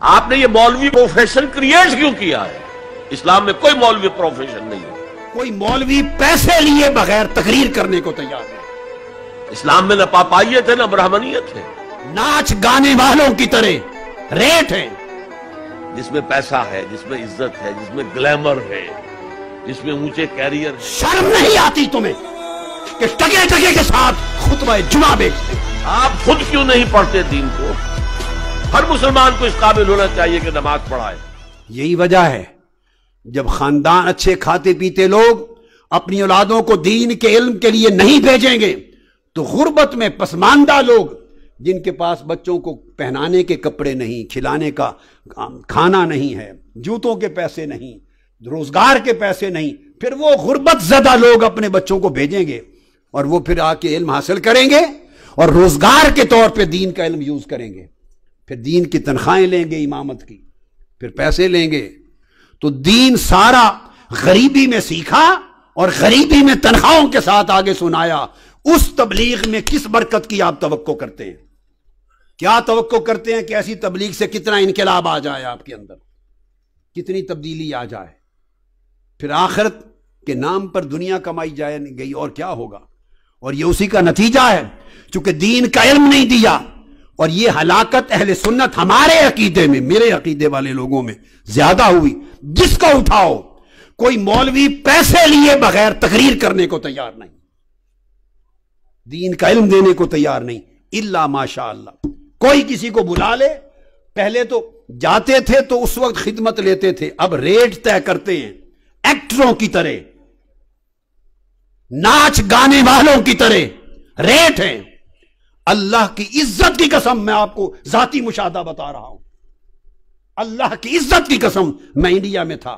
آپ نے یہ مولوی پروفیشن کریٹ کیوں کیا ہے؟ اسلام میں کوئی مولوی پروفیشن نہیں ہے. کوئی مولوی پیسے لیے بغیر تقریر کرنے کو تیار نہیں. اسلام میں نہ پاپائیت ہے نہ برہمنیت ہے. ناچ گانے والوں کی طرح ریٹ ہے. جس میں پیسہ ہے، جس میں عزت ہے، جس میں گلیمر ہے، جس میں اونچے کیریئر ہے. شرم نہیں آتی تمہیں کہ ٹکے ٹکے کے ساتھ خطبہ جمعہ بیچتے؟ آپ خود کیوں نہیں پڑھتے دین کو؟ ہر مسلمان کو اس قابل ہونا چاہیے کہ نماز پڑھائے. یہی وجہ ہے جب خاندان اچھے کھاتے پیتے لوگ اپنی اولادوں کو دین کے علم کے لیے نہیں بھیجیں گے تو غربت میں پسماندہ لوگ جن کے پاس بچوں کو پہنانے کے کپڑے نہیں، کھلانے کا کھانا نہیں ہے، جوتوں کے پیسے نہیں، روزگار کے پیسے نہیں، پھر وہ غربت زدہ لوگ اپنے بچوں کو بھیجیں گے اور وہ پھر آ کے علم حاصل کریں گے اور روزگار کے طور پہ دین کا علم یوز کریں گے. پھر دین کی تنخواہیں لیں گے امامت کی، پھر پیسے لیں گے. تو دین سارا غریبی میں سیکھا اور غریبی میں تنخواہوں کے ساتھ آگے سنایا. اس تبلیغ میں کس برکت کی آپ توقع کرتے ہیں؟ کیا توقع کرتے ہیں کہ ایسی تبلیغ سے کتنا انقلاب آ جائے آپ کے اندر، کتنی تبدیلی آ جائے؟ پھر آخرت کے نام پر دنیا کمائی جائے گئی اور کیا ہوگا؟ اور یہ اسی کا نتیجہ ہے. چونکہ دین کا علم نہیں دیا اور یہ ہلاکت اہل سنت ہمارے عقیدے میں، میرے عقیدے والے لوگوں میں زیادہ ہوئی. جس کو اٹھاؤ کوئی مولوی پیسے لیے بغیر تقریر کرنے کو تیار نہیں، دین کا علم دینے کو تیار نہیں. الا ماشاء اللہ کوئی کسی کو بلا لے. پہلے تو جاتے تھے تو اس وقت خدمت لیتے تھے، اب ریٹ طے کرتے ہیں ایکٹروں کی طرح، ناچ گانے والوں کی طرح ریٹ ہے. اللہ کی عزت کی قسم میں آپ کو ذاتی مشاہدہ بتا رہا ہوں. اللہ کی عزت کی قسم میں انڈیا میں تھا،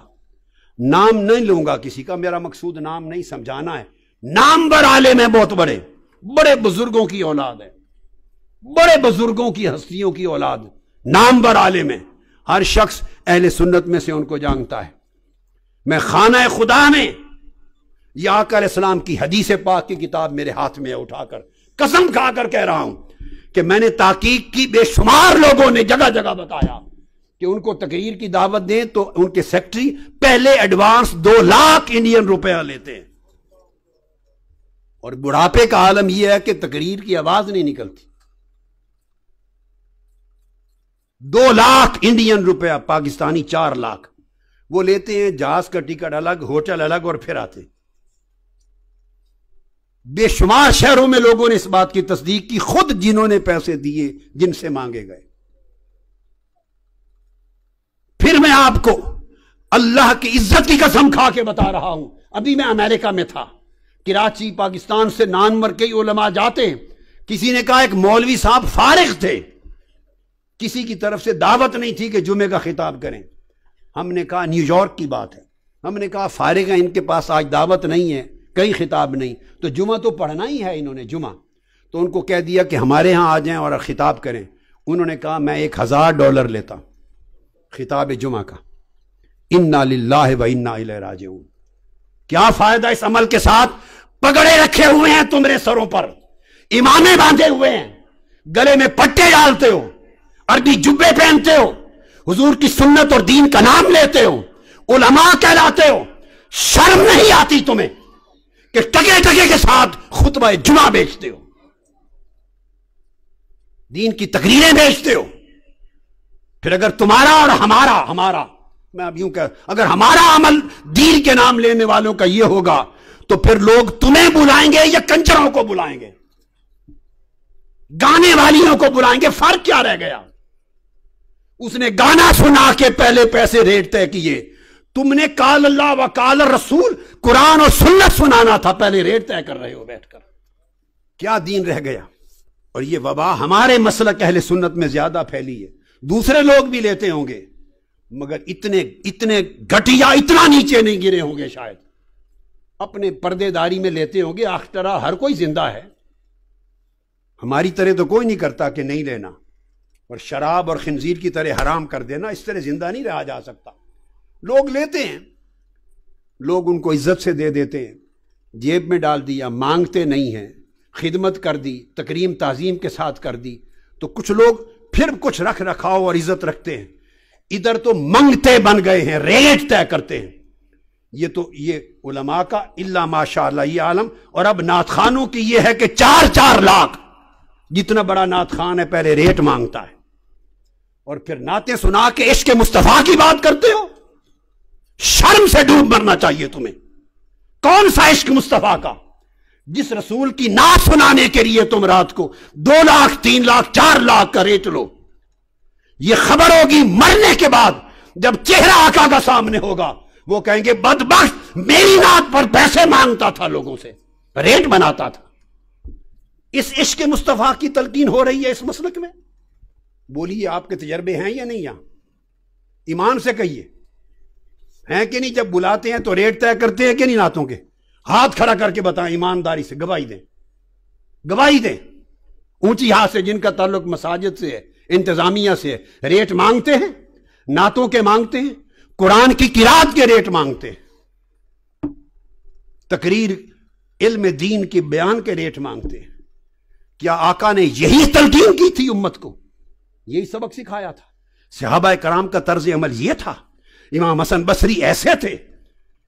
نام نہیں لوں گا کسی کا، میرا مقصود نام نہیں سمجھانا ہے. نامور عالم ہیں، بہت بڑے بڑے بزرگوں کی اولاد ہے، بڑے بزرگوں کی ہستیوں کی اولاد، نامور عالم ہیں. ہر شخص اہل سنت میں سے ان کو جانتا ہے. میں خانہ خدا میں یہ آقا علیہ السلام کی حدیث پاک کی کتاب میرے ہاتھ میں اٹھا کر قسم کھا کر کہہ رہا ہوں کہ میں نے تحقیق کی، بے شمار لوگوں نے جگہ جگہ بتایا کہ ان کو تقریر کی دعوت دیں تو ان کے سیکٹری پہلے ایڈوانس 2 لاکھ انڈین روپیہ لیتے ہیں. اور بڑھاپے کا عالم یہ ہے کہ تقریر کی آواز نہیں نکلتی. 2 لاکھ انڈین روپیہ، پاکستانی 4 لاکھ وہ لیتے ہیں. جہاز کا ٹکٹ الگ، ہوٹل الگ، اور پھر آتے. بے شمار شہروں میں لوگوں نے اس بات کی تصدیق کی، خود جنہوں نے پیسے دیے، جن سے مانگے گئے. پھر میں آپ کو اللہ کی عزت کی قسم کھا کے بتا رہا ہوں، ابھی میں امریکہ میں تھا، کراچی پاکستان سے نامور کئی علماء جاتے ہیں. کسی نے کہا ایک مولوی صاحب فارغ تھے، کسی کی طرف سے دعوت نہیں تھی کہ جمعے کا خطاب کریں. ہم نے کہا نیو یارک کی بات ہے، ہم نے کہا فارغ ہیں، ان کے پاس آج دعوت نہیں ہے، کئی خطاب نہیں، تو جمعہ تو پڑھنا ہی ہے انہوں نے جمعہ. تو ان کو کہہ دیا کہ ہمارے ہاں آ جائیں اور خطاب کریں. انہوں نے کہا میں $1000 لیتا خطاب جمعہ کا. انا للہ و انا الیہ راجعون. کیا فائدہ اس عمل کے ساتھ؟ پگڑے رکھے ہوئے ہیں تمہارے سروں پر، امامے باندھے ہوئے ہیں، گلے میں پٹے ڈالتے ہو، عربی جبے پہنتے ہو، حضور کی سنت اور دین کا نام لیتے ہو، علماء کہلاتے ہو. شرم نہیں آتی تمہیں کہ ٹکے ٹکے کے ساتھ خطبہ جمعہ بیچتے ہو، دین کی تقریریں بیچتے ہو؟ پھر اگر تمہارا اور ہمارا میں اب یوں کہ اگر ہمارا عمل دین کے نام لینے والوں کا یہ ہوگا تو پھر لوگ تمہیں بلائیں گے یا کنجروں کو بلائیں گے، گانے والیوں کو بلائیں گے؟ فرق کیا رہ گیا؟ اس نے گانا سنا کے پہلے پیسے ریٹ طے کیے، تم نے قال اللہ و قال الرسول قرآن اور سنت سنانا تھا، پہلے ریٹ طے کر رہے ہو بیٹھ کر. کیا دین رہ گیا؟ اور یہ وبا ہمارے مسلک اہل سنت میں زیادہ پھیلی ہے. دوسرے لوگ بھی لیتے ہوں گے مگر اتنے گھٹیا، اتنا نیچے نہیں گرے ہوں گے شاید. اپنے پردے داری میں لیتے ہوں گے. آخر ہر کوئی زندہ ہے، ہماری طرح تو کوئی نہیں کرتا کہ نہیں لینا، اور شراب اور خنزیر کی طرح حرام کر دینا، اس طرح زندہ نہیں رہا جا سکتا. لوگ لیتے ہیں، لوگ ان کو عزت سے دے دیتے ہیں، جیب میں ڈال دیا، مانگتے نہیں ہیں، خدمت کر دی، تکریم تعظیم کے ساتھ کر دی. تو کچھ لوگ پھر کچھ رکھ رکھاؤ اور عزت رکھتے ہیں ادھر تو منگتے بن گئے ہیں، ریٹ طے کرتے ہیں. یہ علماء کا الا ماشاء اللہ یہ عالم. اور اب نعت خانوں کی یہ ہے کہ 4 لاکھ، جتنا بڑا نعت خان ہے پہلے ریٹ مانگتا ہے، اور پھر نعتیں سنا کے عشق مصطفیٰ کی بات کرتے ہو. شرم سے ڈوب مرنا چاہیے تمہیں. کون سا عشق مصطفیٰ کا جس رسول کی نعت سنانے کے لیے تم رات کو 2 لاکھ 3 لاکھ 4 لاکھ کا ریٹ لو. یہ خبر ہوگی مرنے کے بعد جب چہرہ آقا کا سامنے ہوگا، وہ کہیں گے بدبخت میری نعت پر پیسے مانگتا تھا، لوگوں سے ریٹ بناتا تھا. اس عشق مصطفیٰ کی تلقین ہو رہی ہے اس مسلک میں. بولیے آپ کے تجربے ہیں یا نہیں؟ یہاں ایمان سے کہیے ہیں کہ نہیں؟ جب بلاتے ہیں تو ریٹ طے کرتے ہیں کہ نہیں نعتوں کے؟ ہاتھ کھڑا کر کے بتائیں ایمانداری سے، گواہی دیں، گواہی دیں. اونچی ہاتھ سے جن کا تعلق مساجد سے ہے، انتظامیہ سے ہے، ریٹ مانگتے ہیں، نعتوں کے مانگتے ہیں، قرآن کی قرات کے ریٹ مانگتے ہیں، تقریر علم دین کے بیان کے ریٹ مانگتے ہیں. کیا آقا نے یہی تلقین کی تھی امت کو؟ یہی سبق سکھایا تھا؟ صحابہ کرام کا طرز عمل یہ تھا؟ امام حسن بصری ایسے تھے؟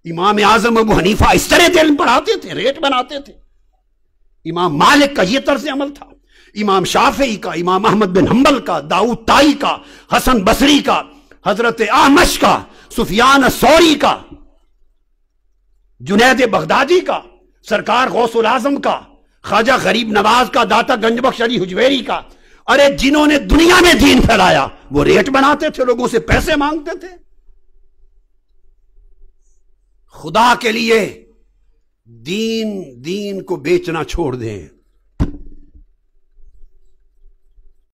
امام اعظم ابو حنیفہ اس طرح علم پڑھاتے تھے، ریٹ بناتے تھے؟ امام مالک کا یہ طرز عمل تھا؟ امام شافعی کا، امام احمد بن حنبل کا، داؤد طائی کا، حسن بصری کا، حضرت احمش کا، سفیان الثوری کا، جنید بغدادی کا، سرکار غوث العظم کا، خواجہ غریب نواز کا، داتا گنج بخش علی حجویری کا. ارے جنہوں نے دنیا میں دین پھیلایا وہ ریٹ بناتے تھے، لوگوں سے پیسے مانگتے تھے. خدا کے لیے دین کو بیچنا چھوڑ دیں.